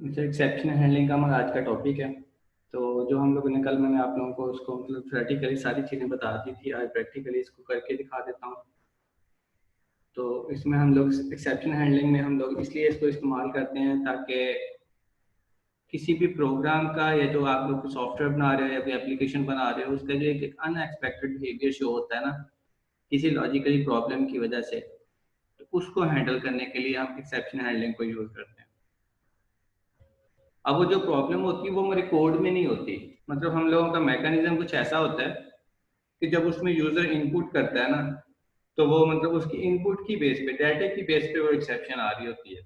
जो exception handling का हमारा आज का टॉपिक है। तो जो हम लोगों ने कल मैंने आप लोगों को उसको मतलब थ्योरेटिकली सारी चीज़ें बता दी थी, आज प्रैक्टिकली इसको करके दिखा देता हूँ। तो इसमें हम लोग एक्सेप्शन हैंडलिंग में हम लोग इसलिए इसको इस्तेमाल करते हैं ताकि किसी भी प्रोग्राम का या जो आप लोग सॉफ्टवेयर बना रहे हो या कोई एप्लीकेशन बना रहे हो उसका जो एक अनएक्सपेक्टेड बिहेवियर शो होता है ना, किसी लॉजिकली प्रॉब्लम की वजह से, तो उसको हैंडल करने के लिए हम एक्सेप्शन हैंडलिंग को यूज़ करते हैं। अब वो जो प्रॉब्लम होती है वो हमारे कोड में नहीं होती। मतलब हम लोगों का मैकेनिज्म कुछ ऐसा होता है कि जब उसमें यूजर इनपुट करता है ना, तो वो मतलब उसकी इनपुट की बेस पे, डाटा की बेस पे वो एक्सेप्शन आ रही होती है।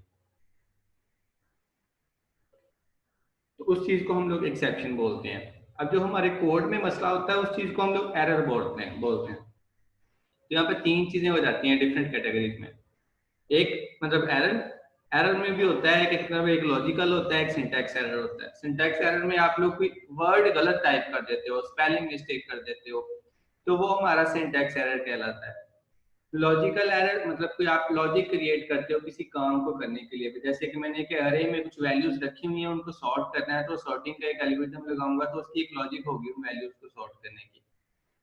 तो उस चीज को हम लोग एक्सेप्शन बोलते हैं। अब जो हमारे कोड में मसला होता है उस चीज को हम लोग एरर बोलते हैं। तो यहाँ पे तीन चीजें हो जाती हैं डिफरेंट कैटेगरीज में। एक मतलब एरर, एरर में भी होता है कि मतलब एक लॉजिकल होता है, एक सिंटैक्स एरर होता है। सिंटैक्स एरर में आप लोग कोई वर्ड गलत टाइप कर देते हो, स्पेलिंग मिस्टेक कर देते हो, तो वो हमारा सिंटैक्स एरर कहलाता है। लॉजिकल एरर मतलब कोई आप लॉजिक क्रिएट करते हो किसी काम को करने के लिए, जैसे कि मैंने एक अरे में कुछ वैल्यूज रखी हुई है, उनको सॉर्ट करना है, तो सॉर्टिंग का एक एल्गोरिथम लगाऊंगा तो उसकी एक लॉजिक होगी उन वैल्यूज को सॉर्ट करने की।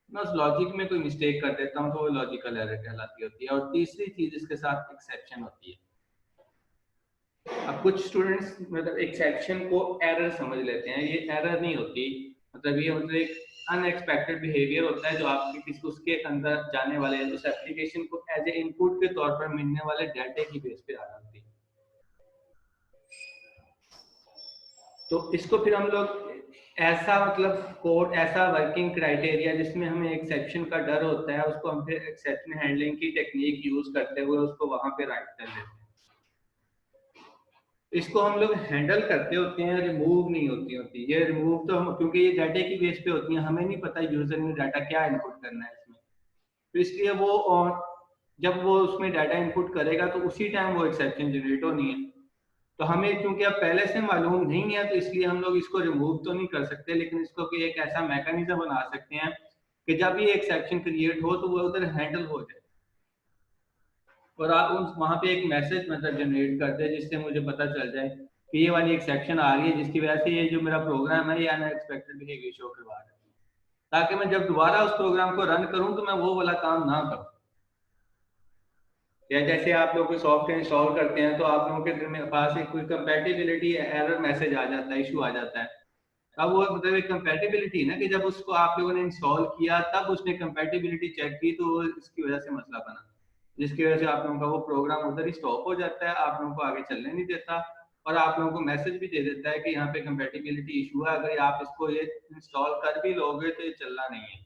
मैं उस लॉजिक में कोई मिस्टेक कर देता हूँ तो वो लॉजिकल एरर कहलाती होती है। और तीसरी चीज इसके साथ एक्सेप्शन होती है। अब कुछ स्टूडेंट्स मतलब एक्सेप्शन को एरर समझ लेते हैं, ये एरर नहीं होती। मतलब ये मतलब एक अनएक्सपेक्टेड बिहेवियर होता है जो आपके किसी उसके अंदर जाने वाले उस एप्लीकेशन को एज ए इनपुट के तौर पर मिलने वाले डाटा की बेस पे आ जाती है। तो इसको फिर हम लोग ऐसा मतलब कोड, ऐसा वर्किंग क्राइटेरिया जिसमें हमें एक्सेप्शन का डर होता है, उसको हम फिर एक्सेप्शन हैंडलिंग की टेक्निक यूज करते हुए उसको वहां पे राइट कर लेते हैं। इसको हम लोग हैंडल करते होते हैं, रिमूव नहीं होती ये रिमूव तो हम, क्योंकि ये डाटा की बेस पे होती है, हमें नहीं पता यूजर ने डाटा क्या इनपुट करना है इसमें। तो इसलिए वो जब वो उसमें डाटा इनपुट करेगा तो उसी टाइम वो एक्सेप्शन जनरेट होनी है। तो हमें क्योंकि अब पहले से मालूम नहीं है तो इसलिए हम लोग इसको रिमूव तो नहीं कर सकते, लेकिन इसको भी एक ऐसा मैकेनिज्म बना सकते हैं कि जब ये एक्सेप्शन क्रिएट हो तो वो उधर हैंडल हो जाए। और आप उन वहां पे एक मैसेज मतलब जनरेट कर दे जिससे मुझे पता चल जाए कि ये वाली एक्सेप्शन आ रही है, जिसकी वजह से ये जो मेरा प्रोग्राम है ये अनएक्सपेक्टेड बिहेवियर शो करवा रहा है, ताकि मैं जब दोबारा उस प्रोग्राम को रन करूं तो मैं वो वाला काम ना करूं। या जैसे आप लोग कोई सॉफ्टवेयर इंस्टॉल करते हैं तो आप लोगों के पास एक कोई कंपैटिबिलिटी एरर मैसेज आ जाता है, इशू आ जाता है। अब वो मतलब एक कंपैटिबिलिटी ना, कि जब उसको आप लोगों ने इंस्टॉल किया तब उसने कंपैटिबिलिटी चेक की तो इसकी वजह से मसला बना, जिसकी वजह से आप लोगों का वो प्रोग्राम उधर ही स्टॉप हो जाता है, आप लोगों को आगे चलने नहीं देता। और आप लोगों को मैसेज भी दे देता है कि यहाँ पे कंपैटिबिलिटी इशू है, अगर आप इसको ये इंस्टॉल कर भी लोगे तो ये चलना नहीं है।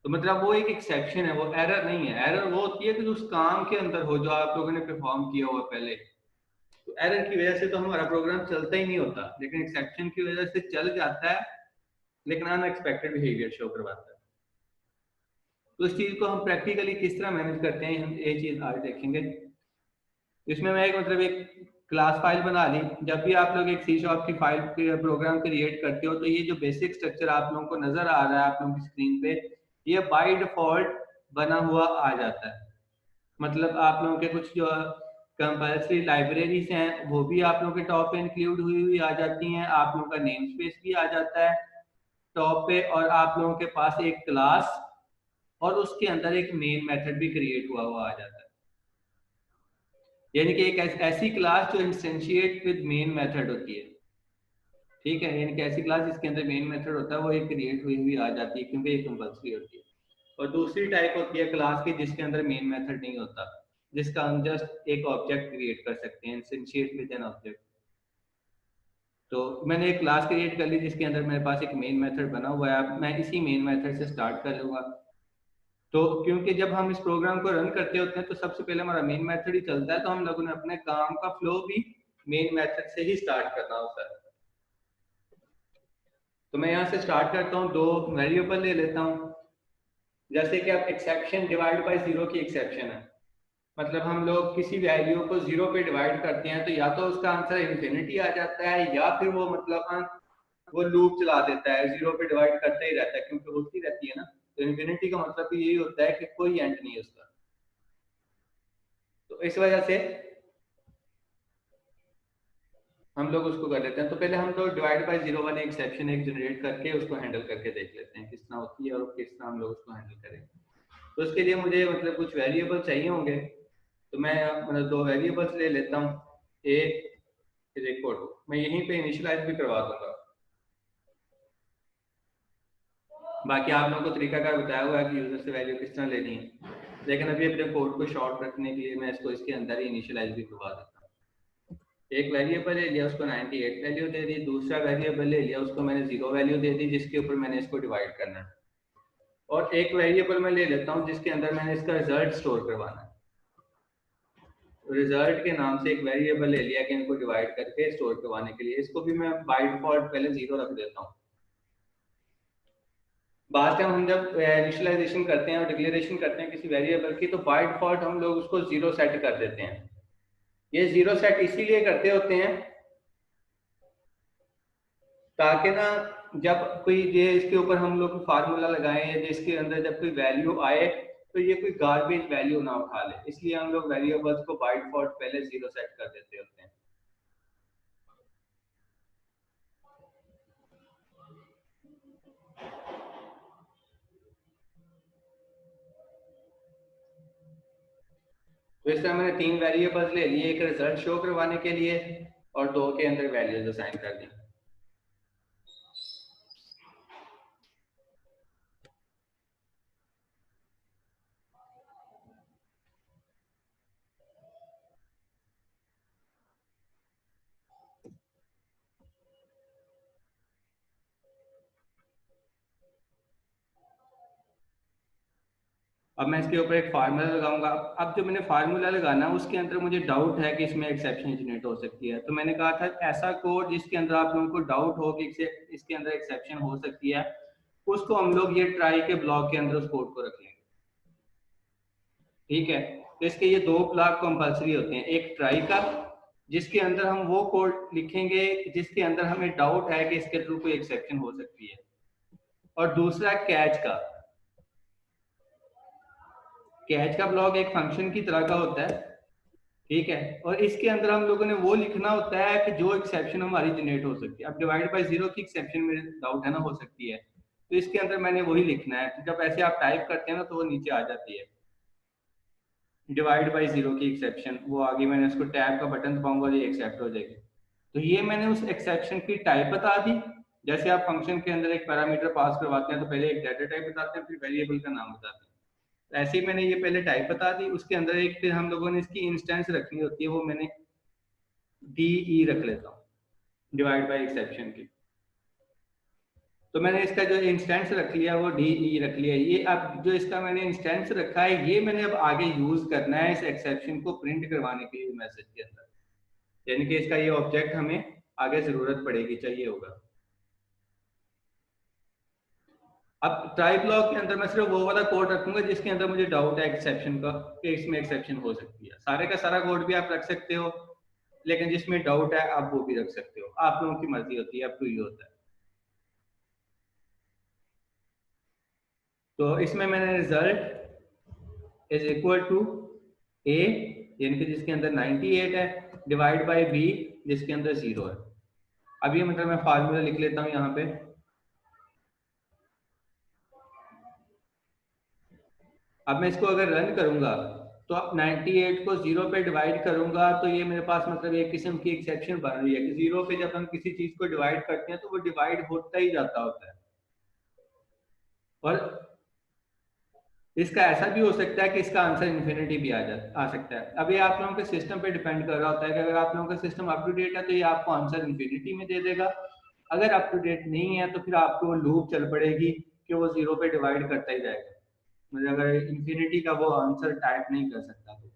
तो मतलब वो एक एक्सेप्शन है, वो एरर नहीं है। एरर वो होती है कि जो उस काम के अंदर हो जो आप लोगों ने परफॉर्म किया हुआ पहले। तो एरर की वजह से तो हमारा प्रोग्राम चलता ही नहीं होता, लेकिन एक्सेप्शन की वजह से चल जाता है, लेकिन अनएक्सपेक्टेड बिहेवियर शो करवाता है। तो इस चीज को हम प्रैक्टिकली किस तरह मैनेज करते हैं, हम ये चीज आज देखेंगे। इसमें मैं एक मतलब एक क्लास फाइल बना ली। जब भी आप लोग एक सी शॉप की फाइल प्रोग्राम क्रिएट करते हो तो ये जो बेसिक स्ट्रक्चर आप लोगों को नजर आ रहा है आप लोगों की स्क्रीन पे, ये बाय डिफॉल्ट बना हुआ आ जाता है। मतलब आप लोगों के कुछ जो कंपल्सरी लाइब्रेरीज हैं वो भी आप लोगों के टॉप पे इंक्लूड हुई हुई आ जाती हैं, आप लोगों का नेम स्पेस भी आ जाता है टॉप पे, और आप लोगों के पास एक क्लास और उसके अंदर एक मेन मेथड भी क्रिएट हुआ हुआ आ जाता है। यानी कि एक ऐसी क्लास जो इंस्टेंशिएट विद मेन मेथड होती है। ठीक है, यानी कि ऐसी क्लास जिसके अंदर मेन मेथड होता है वो एक क्रिएट हुई हुई आ जाती है, क्योंकि ये कंपल्सरी होती है। और दूसरी टाइप होती है क्लास की जिसके अंदर मेन मेथड नहीं होता, जिसका हम जस्ट एक ऑब्जेक्ट क्रिएट कर सकते हैं, इंस्टेंशिएट विद एन ऑब्जेक्ट। तो मैंने एक क्लास क्रिएट कर ली जिसके अंदर मेरे पास एक मेन मेथड बना हुआ है, मैं इसी मेन मेथड से स्टार्ट कर लूंगा। तो क्योंकि जब हम इस प्रोग्राम को रन करते होते हैं तो सबसे पहले हमारा मेन मेथड ही चलता है, तो हम लोगों ने अपने काम का फ्लो भी मेन मेथड से ही स्टार्ट करना होता है। तो मैं यहाँ से स्टार्ट करता हूँ, दो वेरिएबल ले लेता हूँ। जैसे कि अब एक्सेप्शन डिवाइड बाय जीरो की एक्सेप्शन है, मतलब हम लोग किसी वैल्यू को जीरो पे डिवाइड करते हैं तो या तो उसका आंसर इंफिनिटी आ जाता है या फिर वो मतलब वो लूप चला देता है, जीरो पे डिवाइड करता ही रहता है क्योंकि होती रहती है ना। तो इंफिनिटी का मतलब भी यही होता है कि कोई एंड नहीं है उसका। तो इस वजह से हम लोग उसको कर लेते हैं। तो पहले हम लोग डिवाइड बाय जीरो वाले एक्सेप्शन एक जनरेट करके उसको हैंडल करके देख लेते हैं किस तरह होती है और किस तरह हम लोग उसको हैंडल करेंगे। तो उसके लिए मुझे मतलब कुछ वेरिएबल चाहिए होंगे, तो मैं मतलब दो वेरिएबल्स ले लेता हूँ। एक इज इक्वल टू, मैं यहीं पे इनिशियलाइज भी करवा दूंगा, बाकी आप लोगों को तरीका का बताया हुआ है कि यूजर से वैल्यू किस तरह लेनी है, लेकिन अभी अपने कोड को शॉर्ट रखने के लिए मैं इसको इसके अंदर ही इनिशियलाइज भी करवा देता हूँ। एक वेरिएबल ले लिया, उसको 98 वैल्यू दे दी, दूसरा वेरिएबल ले लिया, उसको मैंने 0 वैल्यू दे दी जिसके ऊपर मैंने इसको डिवाइड करना है, और एक वेरिएबल मैं ले लेता हूँ जिसके अंदर मैंने इसका रिजल्ट स्टोर करवाना है। रिजल्ट के नाम से एक वेरिएबल ले लिया कि इनको डिवाइड करके स्टोर करवाने के लिए, इसको भी मैं बाय डिफॉल्ट पहले 0 रख देता हूँ। बाद में हम जब इनिशियलाइजेशन करते हैं और डिक्लेरेशन करते हैं किसी वेरिएबल की, तो बाय डिफॉल्ट हम लोग उसको 0 सेट कर देते हैं। ये 0 सेट इसीलिए करते होते हैं ताकि ना जब कोई ये इसके ऊपर हम लोग फार्मूला लगाएं या जिसके अंदर जब कोई वैल्यू आए तो ये कोई गार्बेज वैल्यू ना उठा ले, इसलिए हम लोग वेरिएबल्स को बाय डिफॉल्ट पहले 0 सेट कर देते होते हैं। तो इस तरह मैंने 3 वेरिएबल्स ले लिए, एक रिजल्ट शो करवाने के लिए और 2 के अंदर वैल्यूज असाइन कर दी। अब मैं इसके ऊपर एक फार्मूला लगाऊंगा। अब जो मैंने फार्मूला लगाना उसके अंदर मुझे डाउट है कि इसमें एक्सेप्शन जनरेट हो सकती है, तो मैंने कहा था ऐसा कोड जिसके अंदर आप लोगों को डाउट हो कि इसके अंदर एक्सेप्शन हो सकती है, उसको हम लोग ये ट्राई के ब्लॉक के अंदर उस कोड को रख लेंगे। ठीक है, तो इसके ये 2 ब्लॉक कंपलसरी होते हैं, एक ट्राई का जिसके अंदर हम वो कोड लिखेंगे जिसके अंदर हमें डाउट है कि इसके थ्रू कोई एक्सेप्शन हो सकती है, और दूसरा कैच का। कैच का ब्लॉक एक फंक्शन की तरह का होता है, ठीक है, और इसके अंदर हम लोगों ने वो लिखना होता है कि जो एक्सेप्शन हमारी जनरेट हो सकती है। अब डिवाइड बाय जीरो की एक्सेप्शन मेरे डाउट है ना हो सकती है, तो इसके अंदर मैंने वही लिखना है। तो जब ऐसे आप टाइप करते हैं ना तो वो नीचे आ जाती है डिवाइड बाय जीरो की एक्सेप्शन, वो आगे मैंने उसको टैब का बटन दबाऊंगा और ये एक्सेप्ट हो जाएगी। तो ये मैंने उस एक्सेप्शन की टाइप बता दी। जैसे आप फंक्शन के अंदर एक पैरामीटर पास करवाते हैं तो पहले एक डाटा टाइप बताते हैं, फिर वेरिएबल का नाम बताते हैं, ऐसे ही मैंने ये पहले टाइप बता दी। उसके अंदर एक फिर हम लोगों ने इसकी इंस्टेंस रखनी होती है, वो मैंने डी रख लेता हूँ डिवाइड बाय एक्सेप्शन की। तो मैंने इसका जो इंस्टेंस रख लिया वो डी रख लिया। ये अब जो इसका मैंने इंस्टेंस रखा है ये मैंने अब आगे यूज करना है इस एक्सेप्शन को प्रिंट करवाने के लिए मैसेज के अंदर, यानी कि इसका ये ऑब्जेक्ट हमें आगे जरूरत पड़ेगी, चाहिए होगा। अब ट्राई ब्लॉक के अंदर मैं सिर्फ वो वाला कोड रखूंगा जिसके अंदर मुझे डाउट है एक्सेप्शन का कि इसमें एक्सेप्शन हो सकती है। सारे का सारा कोड भी आप रख सकते हो, लेकिन जिसमें डाउट है आप वो भी रख सकते हो, आप लोगों की मर्जी होती है, अब तो ये होता है। तो इसमें मैंने रिजल्ट इज इक्वल टू ए, यानी कि जिसके अंदर 98 है, डिवाइड बाय बी जिसके अंदर 0 है। अब ये मतलब मैं फार्मूला लिख लेता हूँ यहाँ पे। अब मैं इसको अगर रन करूंगा तो अब 98 को 0 पे डिवाइड करूंगा तो ये मेरे पास मतलब एक किस्म की एक्सेप्शन बन रही है कि 0 पे जब हम किसी चीज को डिवाइड करते हैं तो वो डिवाइड होता ही जाता होता है। और इसका ऐसा भी हो सकता है कि इसका आंसर इन्फिनिटी भी आ सकता है। अब ये आप लोगों के सिस्टम पे डिपेंड कर रहा होता है कि अगर आप लोगों का सिस्टम अप टू डेट है तो ये आपको आंसर इन्फिनिटी में दे देगा, अगर अप टू डेट नहीं है तो फिर आपको लूप चल पड़ेगी कि वो 0 पे डिवाइड करता ही जाएगा, मतलब अगर इन्फिनिटी का वो आंसर टाइप नहीं कर सकता तो।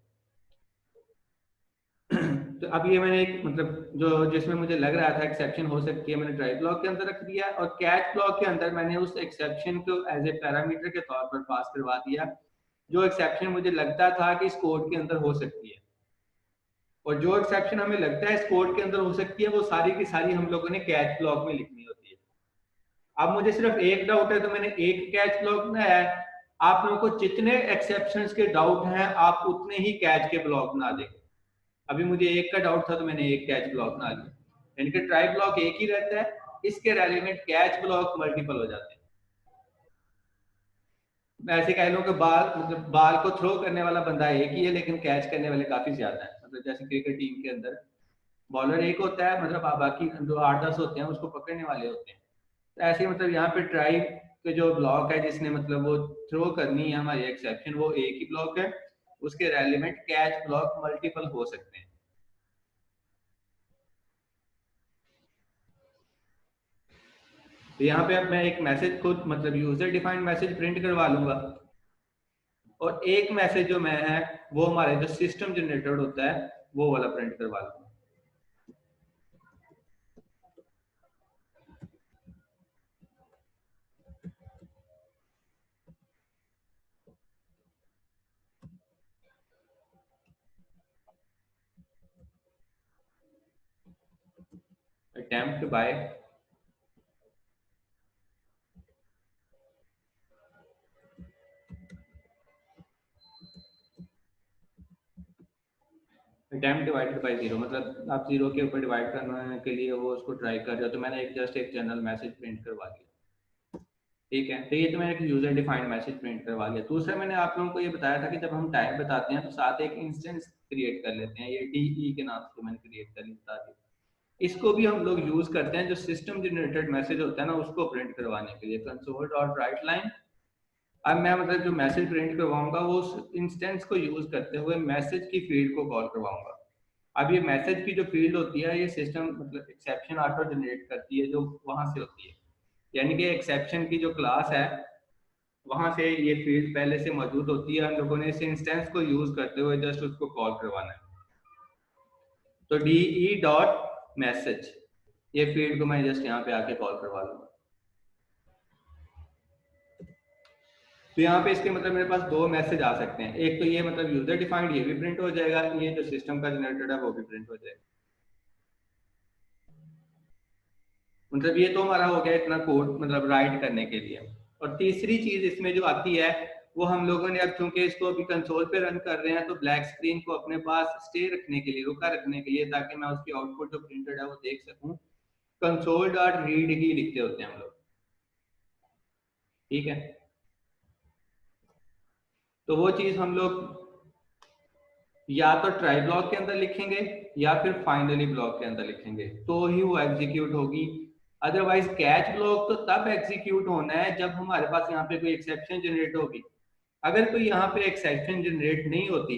तो अब ये मैंने एक मतलब जो जिसमें मुझे लग रहा था एक्सेप्शन हो सकती है मैंने ट्राई ब्लॉक के अंदर रख दिया, और कैच ब्लॉक के अंदर मैंने उस एक्सेप्शन को एज ए पैरामीटर के तौर पर पास करवा दिया जो एक्सेप्शन मुझे लगता था कि इस कोड के अंदर हो सकती है। और जो एक्सेप्शन हमें लगता है इस कोड के अंदर हो सकती है वो सारी की सारी हम लोगों ने कैच ब्लॉक में लिखनी होती है। अब मुझे सिर्फ एक डाउट है तो मैंने एक कैच ब्लॉक बनाया है, आप लोगों को जितने एक्सेप्शंस के डाउट हैं आप उतने ही कैच के ब्लॉक बना देंगे। अभी मुझे एक का डाउट था तो मैंने एक कैच ब्लॉक बना लिया। यानी कि ट्राई ब्लॉक एक ही रहता है, इसके रेलिवेंट कैच ब्लॉक मल्टीपल हो जाते हैं। मैं ऐसे कह लूँ कि बाल मतलब बाल को थ्रो करने वाला बंदा एक ही है, लेकिन कैच करने वाले काफी ज्यादा है। मतलब जैसे क्रिकेट टीम के अंदर बॉलर एक होता है, मतलब बाकी जो 8-10 होते हैं उसको पकड़ने वाले होते हैं। तो ऐसे ही मतलब यहाँ पे ट्राई के जो ब्लॉक है जिसने मतलब वो थ्रो करनी है हमारी एक्सेप्शन, वो एक ही ब्लॉक है, उसके रेलिवेंट कैच ब्लॉक मल्टीपल हो सकते हैं। तो यहाँ पे अब मैं एक मैसेज खुद मतलब यूजर डिफाइंड मैसेज प्रिंट करवा लूंगा, और एक मैसेज जो मैं है वो हमारे जो सिस्टम जनरेटेड होता है वो वाला प्रिंट करवा लूंगा। Attempt bye attempt divided by zero, मतलब आप जीरो के ऊपर डिवाइड करने के लिए वो उसको ट्राई कर रहे हो, तो मैंने एक जस्ट एक जनरल मैसेज प्रिंट करवा दिया। ठीक है, तो ये तो मैंने एक यूजर डिफाइंड मैसेज प्रिंट करवा लिया। दूसरा मैंने आप लोगों को ये बताया था कि जब हम टाइप बताते हैं तो साथ एक इंस्टेंस क्रिएट कर लेते हैं, ये डी के नाम से मैंने क्रिएट कर बता दिया। इसको भी हम लोग यूज करते हैं जो सिस्टम जनरेटेड मैसेज होता है ना उसको प्रिंट करवाने के लिए, कंसोल डॉट राइट लाइन। अब मैं मतलब जो मैसेज प्रिंट करवाऊंगा वो उस इंस्टेंस को यूज करते हुए मैसेज की फील्ड को कॉल करवाऊंगा। अब ये मैसेज की जो फील्ड होती है ये सिस्टम मतलब एक्सेप्शन ऑटो जनरेट करती है जो वहां से होती है, यानी कि एक्सेप्शन की जो क्लास है वहां से ये फील्ड पहले से मौजूद होती है, हम लोगों ने इस इंस्टेंस को यूज करते हुए जस्ट उसको कॉल करवाना है। तो डी ई डॉट मैसेज ये फील्ड को मैं जस्ट यहाँ पे आके कॉल करवा लूंगा। तो यहाँ पे इसके मतलब मेरे पास दो मैसेज आ सकते हैं, एक तो ये मतलब यूजर डिफाइंड ये भी प्रिंट हो जाएगा, ये जो सिस्टम का जनरेटेड है वो भी प्रिंट हो जाएगा। मतलब ये तो हमारा हो गया इतना कोड मतलब राइट करने के लिए। और तीसरी चीज इसमें जो आती है वो हम लोगों ने अब चूंकि इसको अभी कंसोल पे रन कर रहे हैं तो ब्लैक स्क्रीन को अपने पास स्टे रखने के लिए, रुका रखने के लिए, ताकि मैं उसकी आउटपुट जो प्रिंटेड है वो देख सकूं, कंसोल डॉट रीड ही लिखते होते हैं हम लोग। ठीक है, तो वो चीज हम लोग या तो ट्राई ब्लॉक के अंदर लिखेंगे या फिर फाइनली ब्लॉक के अंदर लिखेंगे तो ही वो एग्जीक्यूट होगी। अदरवाइज कैच ब्लॉक तो तब एग्जीक्यूट होना है जब हमारे पास यहाँ पे कोई एक्सेप्शन जनरेट होगी। अगर कोई यहाँ पे एक्सेप्शन जनरेट नहीं होती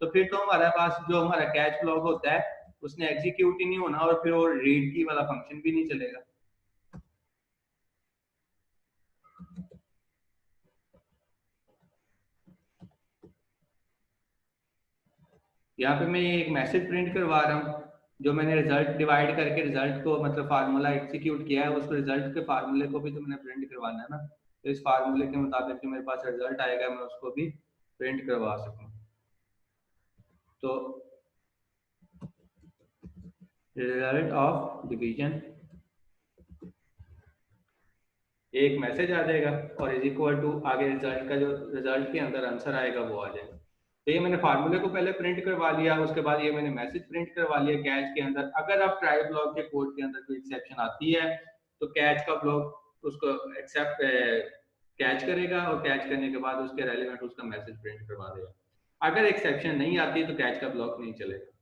तो फिर तो हमारे पास जो हमारा कैच ब्लॉक होता है उसने एग्जीक्यूट ही नहीं होना, और फिर वो रीड की वाला फंक्शन भी नहीं चलेगा। यहाँ पे मैं एक मैसेज प्रिंट करवा रहा हूँ, जो मैंने रिजल्ट डिवाइड करके रिजल्ट को मतलब फार्मूला एग्जीक्यूट किया है उसको, रिजल्ट के फार्मूले को भी तो मैंने प्रिंट करवाना है ना, तो इस फार्मूले के मुताबिक जो मेरे पास रिजल्ट आएगा मैं उसको भी प्रिंट करवा सकूँ। तो रिजल्ट ऑफ डिवीजन एक मैसेज आ जाएगा और इज इक्वल टू आगे रिजल्ट का जो रिजल्ट के अंदर आंसर आएगा वो आ जाएगा। तो ये मैंने फार्मूले को पहले प्रिंट करवा लिया, उसके बाद ये मैंने मैसेज प्रिंट करवा लिया कैच के अंदर। अगर आप ट्राई ब्लॉक के कोड के अंदर कोई एक्सेप्शन आती है तो कैच का ब्लॉक उसको एक्सेप्ट कैच करेगा और कैच करने के बाद उसके रेलिवेंट उसका मैसेज प्रिंट करवा देगा। अगर एक्सेप्शन नहीं आती तो कैच का ब्लॉक नहीं चलेगा,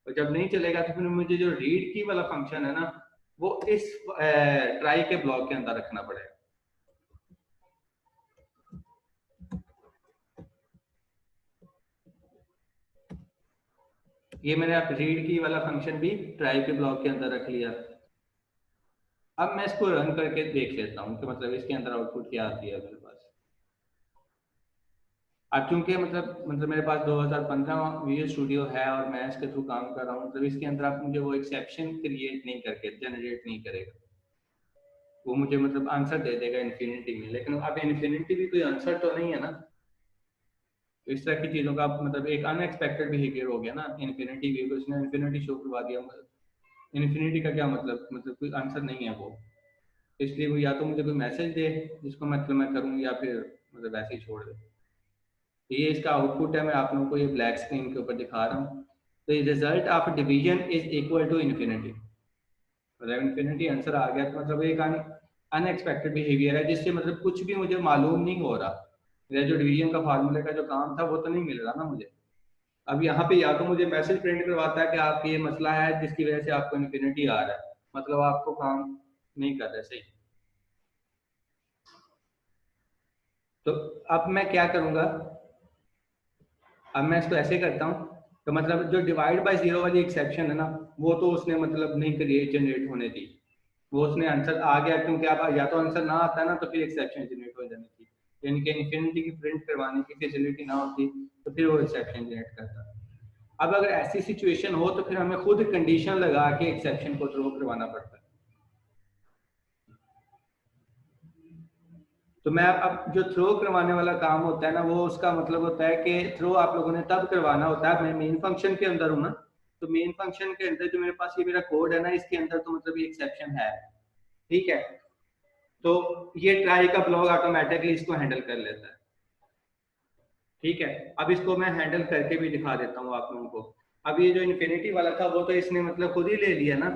और जब नहीं चलेगा तो फिर मुझे जो रीड की वाला फंक्शन है ना वो इस ट्राई के ब्लॉक के अंदर रखना पड़ेगा। ये मैंने आप रीड की वाला फंक्शन भी ट्राई के ब्लॉक के अंदर रख लिया। अब मैं इसको रन करके देख लेता हूँ कि मतलब इसके अंदर आउटपुट क्या आती है मेरे पास। अब चूंकि मतलब मेरे पास 2015 विजुअल स्टूडियो है और मैं इसके थ्रू काम कर रहा हूँ, मतलब इसके अंदर आप मुझे वो एक्सेप्शन क्रिएट नहीं करके जनरेट नहीं करेगा, वो मुझे मतलब आंसर दे देगा इन्फिनिटी में, लेकिन अब इन्फिनिटी भी कोई आंसर तो नहीं है ना। तो इस तरह की चीजों का मतलब एक अनएक्सपेक्टेड बिहेवियर हो गया ना, इन्फिनिटी भी उसने इन्फिनिटी शो करवा दिया। इन्फिनिटी का क्या मतलब कोई आंसर नहीं है वो, इसलिए वो या तो मुझे कोई मैसेज दे जिसको मतलब मैं करूँ, या फिर मतलब ऐसे ही छोड़ दे। तो ये इसका आउटपुट है, मैं आप लोगों को ये ब्लैक स्क्रीन के ऊपर दिखा रहा हूँ। तो result of division is equal to infinity. मतलब इन्फिनिटी आंसर आ गया तो मतलब एक अनएक्सपेक्टेड बिहेवियर है जिससे मतलब कुछ भी मुझे मालूम नहीं हो रहा, मेरा जो डिवीजन का फार्मूले का जो काम था वो तो नहीं मिल रहा ना मुझे। अब यहाँ पे या तो मुझे मैसेज प्रिंट करवाता है कि आपके ये मसला है जिसकी वजह से आपको इन्फिनिटी आ रहा है, मतलब आपको काम नहीं कर रहा सही। तो अब मैं क्या करूंगा, अब मैं इसको ऐसे करता हूँ, तो मतलब जो डिवाइड बाय जीरो वाली एक्सेप्शन है ना, वो तो उसने मतलब नहीं क्रिएट जनरेट होने दी, वो उसने आंसर आ गया, क्योंकि आप या तो आंसर ना आता ना तो फिर एक्सेप्शन जनरेट हो जानी थी, यानी कि इन्फिनिटी की प्रिंट करवाने की फैसिलिटी ना होती तो फिर वो एक्सेप्शन जनरेट करता। अब अगर ऐसी सिचुएशन हो तो फिर हमें खुद कंडीशन लगा के एक्सेप्शन को थ्रो करवाना पड़ता है। तो मैं अब जो थ्रो करवाने वाला काम होता है ना, वो उसका मतलब होता है कि थ्रो आप लोगों ने तब करवाना होता है, मैं मेन फंक्शन के अंदर हूँ ना, तो मेन फंक्शन के अंदर जो मेरे पास ये मेरा कोड है ना, इसके अंदर तो मतलब ये एक्सेप्शन है, ठीक है। तो ये ट्राई का ब्लॉक ऑटोमेटिकली इसको हैंडल कर लेता है, ठीक है। अब इसको मैं हैंडल करके भी दिखा देता हूँ आप लोगों को। अब ये जो इन्फिनिटी वाला था वो तो इसने मतलब खुद ही ले लिया ना।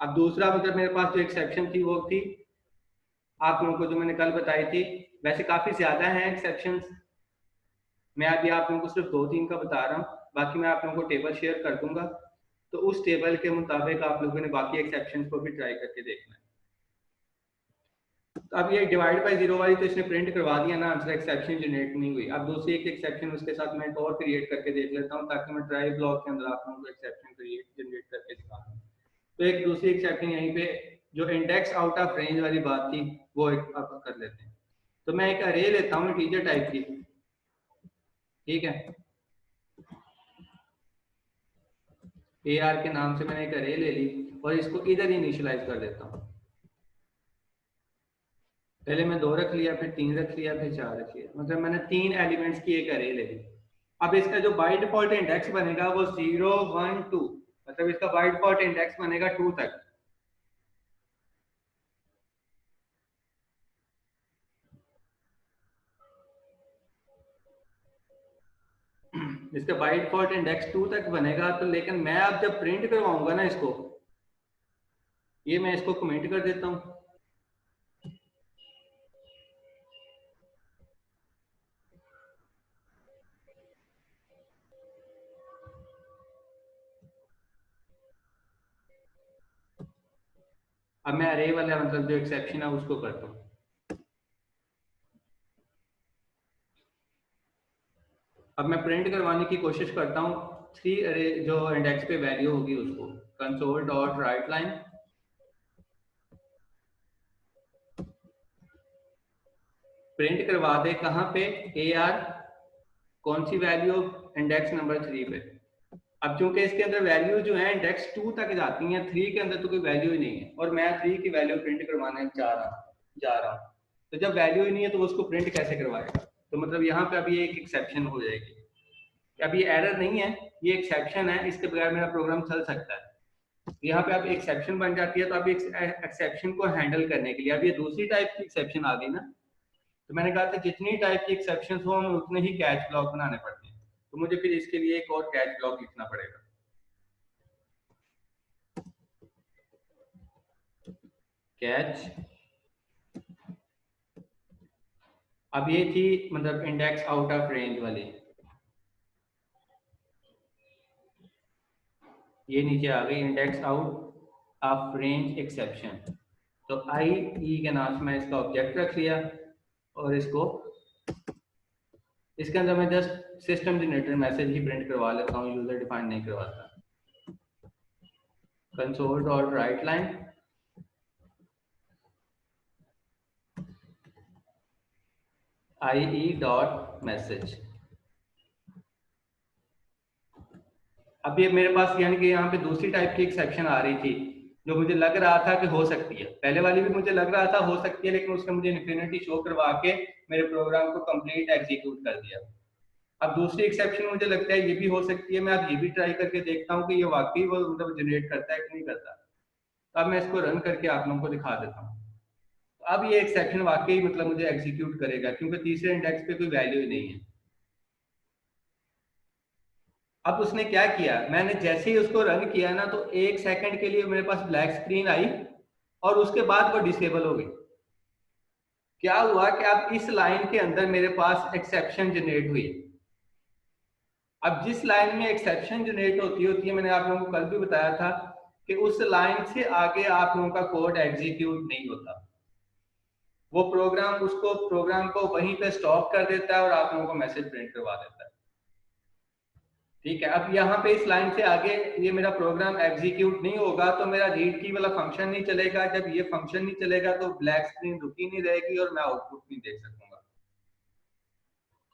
अब दूसरा मतलब मेरे पास जो एक्सेप्शन थी वो थी आप लोगों को जो मैंने कल बताई थी, वैसे काफी ज्यादा हैं एक्सेप्शंस, मैं अभी आप लोगों को सिर्फ दो तीन का बता रहा हूँ, बाकी मैं आप लोगों को टेबल शेयर कर दूंगा, तो उस टेबल के मुताबिक आप लोगों ने बाकी एक्सेप्शंस को भी ट्राई करके देखना है। तो अब ये डिवाइड बाय जीरो वाली तो इसने प्रिंट करवा दिया ना आंसर, एक्सेप्शन जनरेट नहीं हुई। अब दूसरी एक एक्सेप्शन उसके साथ मैं एक और क्रिएट करके देख लेता हूँ, ताकि मैं ट्राई ब्लॉक के अंदर आप लोगों को एक्सेप्शन क्रिएट जनरेट करके दिखा दूँ। तो एक दूसरी एक्सेप्शन यहीं पे जो इंडेक्स आउट ऑफ रेंज वाली बात थी वो एक अब कर लेते हैं। तो मैं एक अरे लेता हूँ इंटीजर टाइप की, ठीक है, ए आर के नाम से मैंने एक अरे ले ली और इसको इधर इनिशियलाइज कर देता हूँ। पहले मैं दो रख लिया, फिर तीन रख लिया, फिर चार रख लिया, मतलब मैंने तीन एलिमेंट्स की एक अरे ले ली। अब इसका जो बाय डिफॉल्ट इंडेक्स बनेगा वो 0 1 2, मतलब इसका बाय डिफॉल्ट इंडेक्स बनेगा 2 तक। इसका बाय डिफॉल्ट इंडेक्स 2 तक बनेगा, तो लेकिन मैं अब जब प्रिंट करवाऊंगा ना इसको, ये मैं इसको कमेंट कर देता हूँ। अब मैं अरे वाला मतलब जो एक्सेप्शन है उसको करता हूँ। अब मैं प्रिंट करवाने की कोशिश करता हूँ थ्री अरे जो इंडेक्स पे वैल्यू होगी उसको, console dot right line print करवा दे कहाँ पे, ए आर कौन सी वैल्यू, इंडेक्स नंबर 3 पे। अब चूंकि इसके अंदर वैल्यू जो है इंडेक्स 2 तक जाती हैं, 3 के अंदर तो कोई वैल्यू ही नहीं है, और मैं 3 की वैल्यू प्रिंट करवाने जा रहा हूँ। तो जब वैल्यू ही नहीं है तो उसको प्रिंट कैसे करवाएगा, तो मतलब यहाँ पे अभी एक एक्सेप्शन हो जाएगी। अब ये एरर नहीं है, ये एक्सेप्शन है, इसके बगैर मेरा प्रोग्राम चल सकता है। यहाँ पे अब एक्सेप्शन बन जाती है, तो अब एक्सेप्शन को हैंडल करने के लिए अब ये दूसरी टाइप की एक्सेप्शन आ गई ना। तो मैंने कहा था जितनी टाइप की एक्सेप्शन हो हमें उतने ही कैच ब्लॉक बनाने पड़ते हैं, तो मुझे फिर इसके लिए एक और कैच ब्लॉक लिखना पड़ेगा। कैच, अब ये थी मतलब इंडेक्स आउट ऑफ रेंज वाली, ये नीचे आ गई index out of range exception. तो आई ई के नाम से मैं इसका ऑब्जेक्ट रख लिया, और इसको इसके अंदर मैं जस्ट सिस्टम जनरेटर मैसेज ही प्रिंट करवा लेता हूँ, यूजर डिफाइन नहीं करवाता। कंसोल डॉट राइट लाइन आई ई डॉट मैसेज। अब ये मेरे पास यानी कि यहाँ पे दूसरी टाइप की एक्सेप्शन आ रही थी, जो मुझे लग रहा था कि हो सकती है, पहले वाली भी मुझे लग रहा था हो सकती है, लेकिन उसने मुझे इन्फिनिटी शो करवा के मेरे प्रोग्राम को कंप्लीट एग्जीक्यूट कर दिया। अब दूसरी एक्सेप्शन मुझे लगता है ये भी हो सकती है, मैं अब ये भी ट्राई करके देखता हूँ कि ये वाकई वो मतलब जनरेट करता है कि नहीं करता। तो अब मैं इसको रन करके आप लोगों को दिखा देता हूँ। अब ये एक्सेप्शन वाकई मतलब मुझे एग्जीक्यूट करेगा, क्योंकि तीसरे इंडेक्स पे कोई वैल्यू ही नहीं है। अब उसने क्या किया, मैंने जैसे ही उसको रन किया ना तो 1 सेकंड के लिए मेरे पास ब्लैक स्क्रीन आई और उसके बाद वो डिसेबल हो गई। क्या हुआ कि अब इस लाइन के अंदर मेरे पास एक्सेप्शन जनरेट हुई। अब जिस लाइन में एक्सेप्शन जनरेट होती है, मैंने आप लोगों को कल भी बताया था कि उस लाइन से आगे आप लोगों का कोड एग्जीक्यूट नहीं होता। वो प्रोग्राम को वहीं पे स्टॉप कर देता है और आप लोगों को मैसेज प्रिंट करवा देता है। ठीक है, अब यहाँ पे इस लाइन से आगे ये मेरा प्रोग्राम एग्जीक्यूट नहीं होगा तो मेरा रीड की वाला फंक्शन नहीं चलेगा। जब ये फंक्शन नहीं चलेगा तो ब्लैक स्क्रीन रुकी नहीं रहेगी और मैं आउटपुट नहीं देख सकूंगा।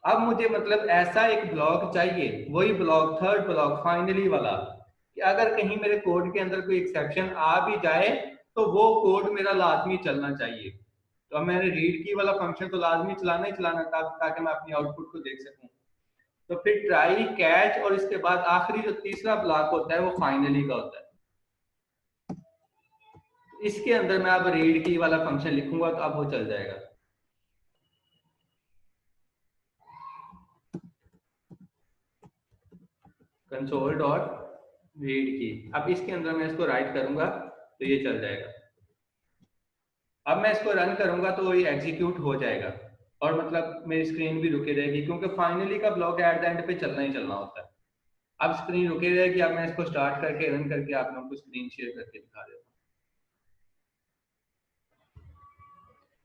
अब मुझे मतलब ऐसा एक ब्लॉक चाहिए, वही ब्लॉक, थर्ड ब्लॉक, फाइनली वाला, कि अगर कहीं मेरे कोड के अंदर कोई एक्सेप्शन आ भी जाए तो वो कोड मेरा लाजमी चलना चाहिए। तो अब मैंने रीड की वाला फंक्शन तो लाजमी चलाना ही चलाना था ताकि मैं अपनी आउटपुट को देख सकूं। तो फिर ट्राई, कैच और इसके बाद आखिरी जो तीसरा ब्लॉक होता है वो फाइनली का होता है। इसके अंदर मैं अब रीड की वाला फंक्शन लिखूंगा तो अब वो चल जाएगा। कंसोल डॉट रीड की, अब इसके अंदर मैं इसको राइट करूंगा तो ये चल जाएगा। अब मैं इसको रन करूंगा तो ये एग्जीक्यूट हो जाएगा और मतलब मेरी स्क्रीन भी रुकी रहेगी क्योंकि फाइनली का ब्लॉक एट द एंड पे चलना ही चलना होता है। अब स्क्रीन रुकी रहेगी। अब मैं इसको स्टार्ट करके रन करके आप लोगों को स्क्रीन शेयर करके दिखा देता हूँ।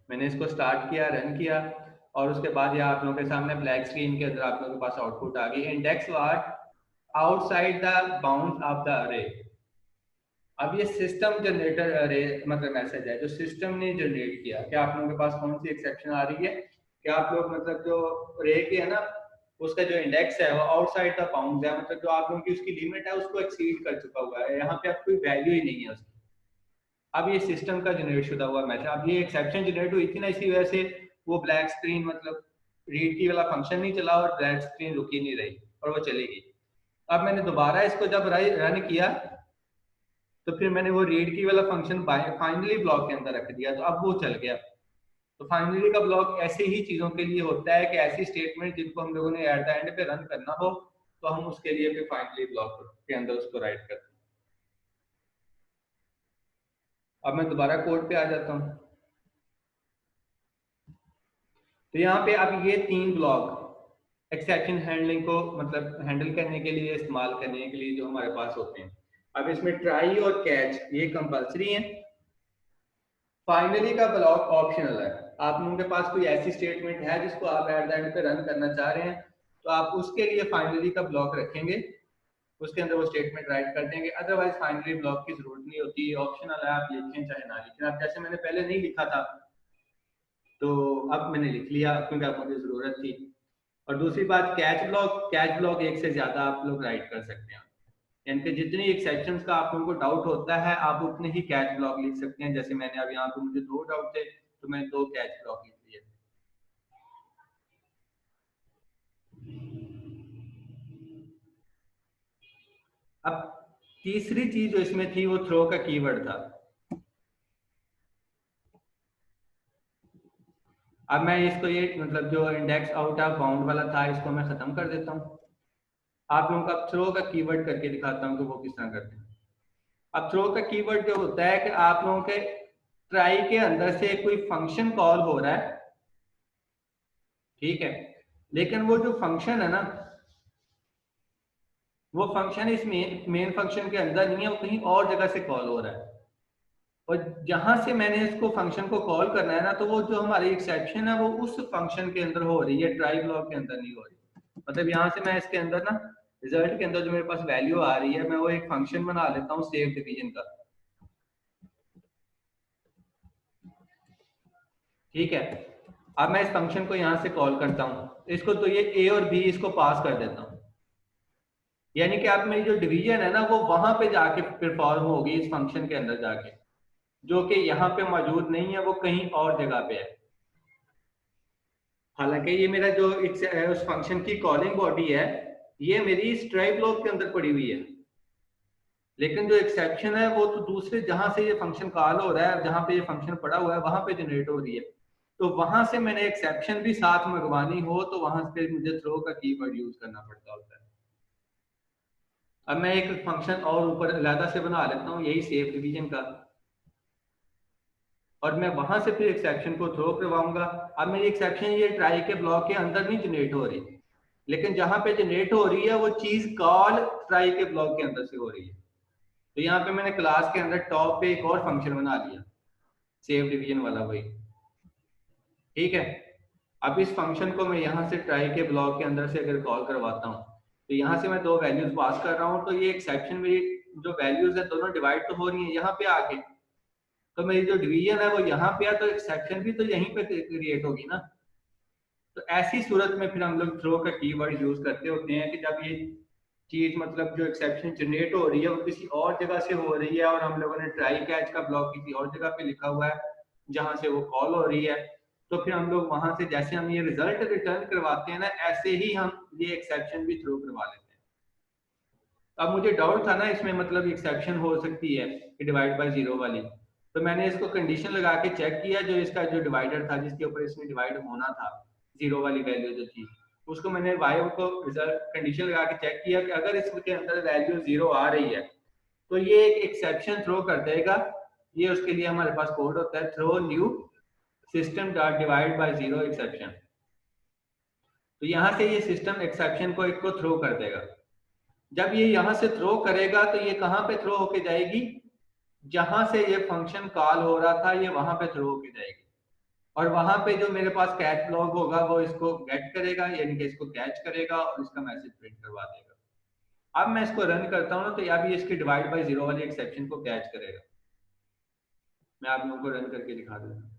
मैंने इसको स्टार्ट किया, रन किया और उसके बाद ये आप लोगों के सामने ब्लैक स्क्रीन के अंदर आप लोगों के पास आउटपुट आ गई, index was outside the bound of the array. अब ये सिस्टम जनरेटर अरे मतलब मैसेज है जो सिस्टम ने जनरेट किया कि आप लोगों के पास कौन सी एक्सेप्शन आ रही है कि आप लोग मतलब जो रे के है ना उसका जो इंडेक्स है वो आउटसाइड द बाउंड है, मतलब जो आप लोगों की उसकी लिमिट है उसको एक्सीड कर चुका हुआ है, यहाँ पे अब कोई वैल्यू ही नहीं है उसकी। अब ये सिस्टम का जनरेट शुदा हुआ मैसेज, अब ये एक्सेप्शन जनरेट हुई थी ना, इसी वजह से वो ब्लैक स्क्रीन मतलब रीड की वाला फंक्शन नहीं चला और ब्लैक स्क्रीन रुकी नहीं रही और वो चली गई। अब मैंने दोबारा इसको जब रन किया तो फिर मैंने वो रीड की वाला फंक्शन फाइनली ब्लॉक के अंदर रख दिया तो अब वो चल गया। तो फाइनली का ब्लॉक ऐसे ही चीजों के लिए होता है कि ऐसी स्टेटमेंट जिनको हम लोगों ने एट द एंड पे रन करना हो तो हम उसके लिए फिर फाइनली ब्लॉक के अंदर उसको राइट करते हैं। अब मैं दोबारा कोड पे आ जाता हूँ। तो यहाँ पे अब ये 3 ब्लॉक एक्सेप्शन हैंडलिंग को मतलब हैंडल करने के लिए, इस्तेमाल करने के लिए जो हमारे पास होते हैं। अब इसमें ट्राई और कैच ये कंपलसरी है, फाइनली का ब्लॉक ऑप्शनल है। आप लोगों के पास कोई ऐसी स्टेटमेंट है जिसको आप एट द एंड पे रन करना चाह रहे हैं तो आप उसके लिए फाइनली का ब्लॉक रखेंगे, उसके अंदर वो स्टेटमेंट राइट कर देंगे। अदरवाइज फाइनली ब्लॉक की जरूरत नहीं होती, ऑप्शनल है, आप लिखें चाहे ना लिखें। अब जैसे मैंने पहले नहीं लिखा था तो अब मैंने लिख लिया क्योंकि अब मुझे जरूरत थी। और दूसरी बात कैच ब्लॉक एक से ज्यादा आप लोग राइट कर सकते हैं, यानी कि जितनी एक्सेप्शंस का आप लोगों को डाउट होता है आप उतने ही कैच ब्लॉक लिख सकते हैं। जैसे मैंने अब यहाँ पे मुझे 2 डाउट थे तो मैं 2 कैच ब्लॉक लिख दिए। अब तीसरी चीज जो इसमें थी वो थ्रो का कीवर्ड था। अब मैं इसको ये मतलब जो इंडेक्स आउट ऑफ बाउंड वाला था इसको मैं खत्म कर देता हूँ। आप लोगों का थ्रो का कीवर्ड करके दिखाता हूँ कि वो किस तरह करते हैं। अब थ्रो का कीवर्ड जो होता है कि आप लोगों के ट्राई के अंदर से कोई फंक्शन कॉल हो रहा है, ठीक है, लेकिन वो जो फंक्शन है ना वो फंक्शन इस मेन फंक्शन के अंदर नहीं है, वो कहीं और जगह से कॉल हो रहा है। और जहां से मैंने इसको फंक्शन को कॉल करना है ना तो वो जो हमारी एक्सेप्शन है वो उस फंक्शन के अंदर हो रही है, ट्राई ब्लॉक के अंदर नहीं हो रही। मतलब यहाँ से मैं इसके अंदर ना रिजल्ट के अंदर जो मेरे पास वैल्यू आ रही है मैं वो एक फंक्शन बना लेता हूँ सेव डिवीजन का, ठीक है। अब मैं इस फंक्शन को यहाँ से कॉल करता हूँ इसको, तो ये ए और बी इसको पास कर देता हूँ, यानी कि अब मेरी जो डिवीजन है ना वो वहां पे जाके परफॉर्म होगी इस फंक्शन के अंदर जाके, जो कि यहाँ पे मौजूद नहीं है, वो कहीं और जगह पे है। हालांकि ये मेरा जो उस फंक्शन की कॉलिंग बॉडी है ये मेरी इस ट्राई ब्लॉक के अंदर पड़ी हुई है, लेकिन जो एक्सेप्शन है वो तो दूसरे जहां से ये फंक्शन कॉल हो रहा है, जहां पे ये फंक्शन पड़ा हुआ है वहां पे जनरेट हो रही है। तो वहां से मैंने एक्सेप्शन भी साथ मंगवानी हो तो वहां पे मुझे थ्रो का कीवर्ड यूज करना पड़ता होता है। अब मैं एक फंक्शन और ऊपर अलहदा से बना लेता हूँ, यही सेफ डिवीजन का, और मैं वहां से फिर एक्सेप्शन को थ्रो करवाऊंगा। अब मेरी एक्सेप्शन ये ट्राई के ब्लॉक के अंदर नहीं जनरेट हो रही, लेकिन जहां पे जनरेट हो रही है वो चीज कॉल ट्राई के ब्लॉक के अंदर से हो रही है। तो यहाँ पे मैंने क्लास के अंदर टॉप पे एक और फंक्शन बना लिया, सेव डिवीजन वाला वही। ठीक है, अब इस फंक्शन को मैं यहाँ से ट्राई के ब्लॉक के अंदर से अगर कॉल करवाता हूँ, तो यहाँ से मैं दो वैल्यूज पास कर रहा हूँ, तो ये एक्सेप्शन मेरी जो वैल्यूज है दोनों डिवाइड तो हो रही है यहाँ पे आके, तो मेरी जो डिवीजन है वो यहाँ पे है, तो एक्सेप्शन भी तो यहीं पे क्रिएट होगी ना। तो ऐसी सूरत में फिर हम लोग थ्रो का कीवर्ड यूज करते होते हैं कि जब ये चीज मतलब जो एक्सेप्शन जनरेट हो रही है वो किसी और जगह से हो रही है, और हम लोगों ने ट्राई कैच का ब्लॉक किसी और जगह पे लिखा हुआ है जहां से वो कॉल हो रही है, तो फिर हम लोग वहां से जैसे हम ये रिजल्ट रिटर्न करवाते हैं ना, ऐसे ही हम ये एक्सेप्शन भी थ्रो करवा लेते हैं। अब मुझे डाउट था ना इसमें, मतलब एक्सेप्शन हो सकती है कि डिवाइड बाय जीरो वाली, तो मैंने इसको कंडीशन लगा के चेक किया, जो इसका जो डिवाइडर था जिसके ऊपर इसमें डिवाइड होना था, जीरो वाली वैल्यू जो थी, उसको मैंने वाई को रिजल्ट कंडीशन लगा के चेक किया कि अगर इसके अंदर वैल्यू जीरो आ रही है तो ये एक एक्सेप्शन थ्रो कर देगा। ये उसके लिए हमारे पास कोड होता है, throw new system dot divide by zero exception. तो यहाँ से ये सिस्टम एक्सेप्शन को एक को थ्रो कर देगा। जब ये यहाँ से थ्रो करेगा तो ये कहाँ पे थ्रो होके जाएगी, जहां से ये फंक्शन कॉल हो रहा था ये वहां पे थ्रो होके जाएगी, और वहां पे जो मेरे पास कैच ब्लॉक होगा वो इसको गेट करेगा, यानी कि इसको कैच करेगा और इसका मैसेज प्रिंट करवा देगा। अब मैं इसको रन करता हूँ ना, तो अभी इसकी डिवाइड बाय जीरो वाली एक्सेप्शन को कैच करेगा। मैं आप लोगों को रन करके दिखा दूंगा।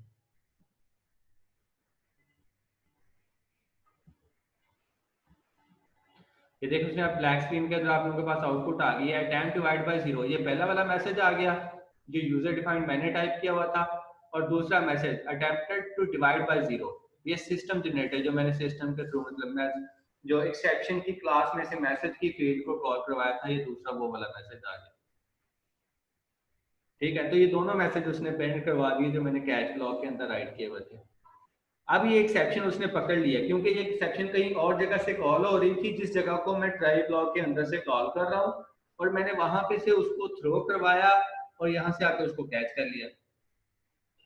ये देखो इसमें आप ब्लैक स्क्रीन के अंदर आप लोगों के पास आउटपुट आ गई है, अटेम्प्ट डिवाइड बाय जीरो, ये पहला वाला मैसेज आ गया जो यूजर डिफाइंड मैंने टाइप किया हुआ था, और दूसरा message attempted to divide by zero, ये सिस्टम जनरेटर जो मैंने सिस्टम के थ्रू मतलब मैं जो एक्सेप्शन की क्लास में से मैसेज की फील्ड को कॉल करवाया था, ये दूसरा वो वाला मैसेज आ गया। ठीक है, तो ये दोनों मैसेज उसने प्रिंट करवा दिए जो मैंने कैच ब्लॉक के अंदर राइट किए हुए थे। अब ये एक्सेप्शन उसने पकड़ लिया, क्योंकि ये एक्सेप्शन कहीं और जगह से कॉल हो रही थी जिस जगह को मैं ट्राई ब्लॉक के अंदर से कॉल कर रहा हूँ, और मैंने वहां पे से उसको थ्रो करवाया और यहाँ से आके उसको कैच कर लिया।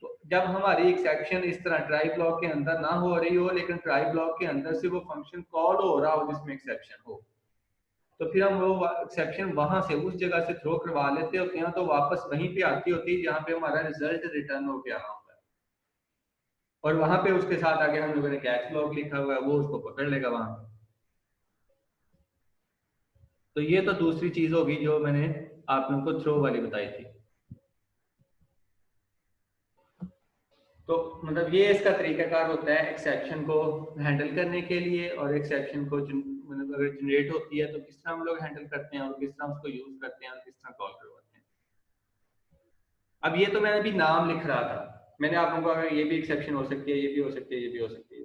तो जब हमारी एक्सेप्शन इस तरह ट्राई ब्लॉक के अंदर ना हो रही हो, लेकिन ट्राई ब्लॉक के अंदर से वो फंक्शन कॉल हो रहा हो जिसमें एक्सेप्शन हो, तो फिर हम वो एक्सेप्शन वहां से उस जगह से थ्रो करवा लेते होते हैं, तो वापस वहीं पे आती होती है जहाँ पे हमारा रिजल्ट रिटर्न होके आ रहा होता है, और वहां पे उसके साथ आगे हम लोगों ने कैच ब्लॉक लिखा हुआ है, वो उसको पकड़ लेगा वहां पे। तो ये तो दूसरी चीज होगी जो मैंने आप लोगों को थ्रो वाली बताई थी। तो मतलब ये इसका तरीकाकार होता है एक्सेप्शन को हैंडल करने के लिए, और एक्सेप्शन को मतलब अगर जनरेट होती है तो किस तरह हम लोग हैंडल करते हैं, और किस तरह उसको यूज करते हैं, और किस तरह कॉल करवाते हैं। अब ये तो मैं अभी नाम लिख रहा था, मैंने आप लोगों को ये भी एक्सेप्शन हो सकती है, ये भी हो सकती है, ये भी हो सकती है,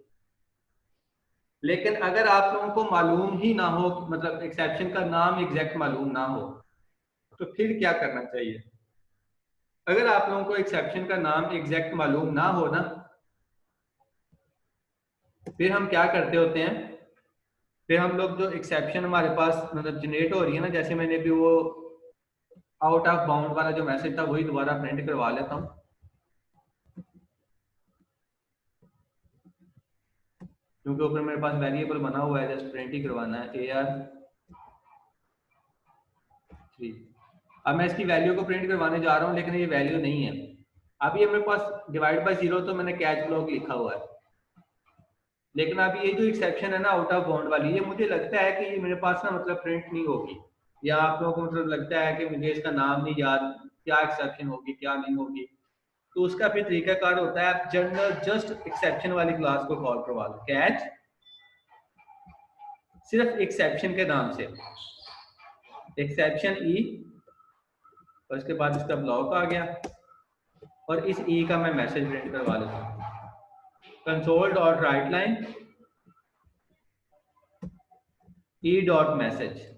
लेकिन अगर आप लोगों को मालूम ही ना हो, मतलब एक्सेप्शन का नाम एग्जैक्ट मालूम ना हो, तो फिर क्या करना चाहिए। अगर आप लोगों को एक्सेप्शन का नाम एग्जैक्ट मालूम ना हो ना, फिर हम क्या करते होते हैं, फिर हम लोग जो एक्सेप्शन हमारे पास मतलब जनरेट हो रही है ना, जैसे मैंने भी वो आउट ऑफ बाउंड वाला जो मैसेज था वही दोबारा प्रिंट करवा लेता हूँ, क्योंकि ऊपर मेरे पास वेरिएबल बना हुआ है, जस्ट प्रिंट ही करवाना है AR3। अब मैं इसकी वैल्यू को प्रिंट करवाने जा रहा हूँ, लेकिन ये वैल्यू नहीं है। अब ये मेरे पास डिवाइड बाय जीरो तो मैंने कैच ब्लॉक लिखा हुआ है, लेकिन अब ये जो एक्सेप्शन है ना आउट ऑफ बाउंड वाली, ये मुझे लगता है कि ये मेरे पास ना मतलब प्रिंट नहीं होगी, या आप लोगों को मतलब लगता है कि मुझे इसका नाम नहीं याद, क्या एक्सेप्शन होगी क्या नहीं होगी, तो उसका फिर तरीकाकार होता है, आप जनरल जस्ट एक्सेप्शन वाली क्लास को कॉल करवा दो, कैच सिर्फ एक्सेप्शन के नाम से, एक्सेप्शन ई, और इसके बाद इसका ब्लॉक आ गया, और इस ई का मैं मैसेज प्रिंट करवा लेता हूँ, console dot right line E dot message.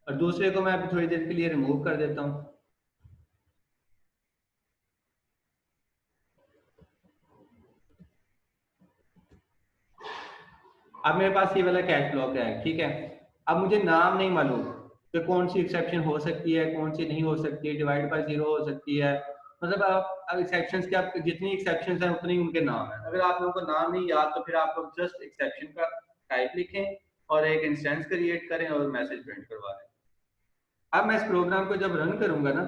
और दूसरे को मैं अभी थोड़ी देर के लिए रिमूव कर देता हूँ। अब मेरे पास ये वाला कैच ब्लॉक है, ठीक है। अब मुझे नाम नहीं मालूम कि कौन सी एक्सेप्शन हो सकती है, कौन सी नहीं हो सकती है, डिवाइड बाय जीरो हो सकती है। मतलब अब एक्सेप्शंस के, आप जितनी एक्सेप्शंस हैं उतने ही उनके नाम हैं। अगर आप लोगों को नाम नहीं याद तो फिर आप लोग जस्ट एक्सेप्शन का टाइप लिखें और एक इंस्टेंस क्रिएट करें और मैसेज प्रिंट करवा दें। अब मैं इस प्रोग्राम को जब रन करूंगा ना,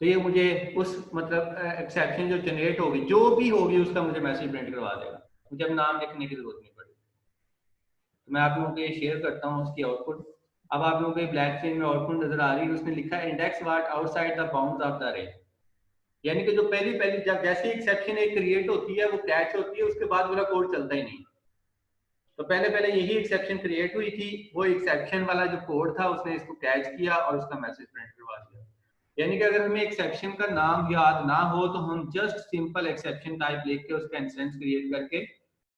तो ये मुझे उस मतलब एक्सेप्शन जो जनरेट होगी, जो भी होगी, उसका मुझे मैसेज प्रिंट करवा देगा। मुझे अब नाम लिखने की जरूरत नहीं पड़ेगी। तो मैं आप लोगों को ये शेयर करता हूँ उसकी आउटपुट। अब आप लोगों को ब्लैक स्क्रीन में आउटपुट नजर आ रही है, उसमें लिखा है index was outside the bounds of the array. यानी कि जो पहली पहली जब जैसे एक्सेप्शन एक क्रिएट होती है, वो कैच होती है, उसके बाद वाला कोड चलता ही नहीं। तो पहले पहले यही एक्सेप्शन क्रिएट हुई थी, वो एक्सेप्शन वाला जो कोड था उसने इसको कैच किया और उसका मैसेज प्रिंट करवा दिया। यानी कि अगर हमें एक्सेप्शन का नाम याद ना हो तो हम जस्ट सिंपल एक्सेप्शन टाइप लिख के उसका इंस्टेंस क्रिएट करके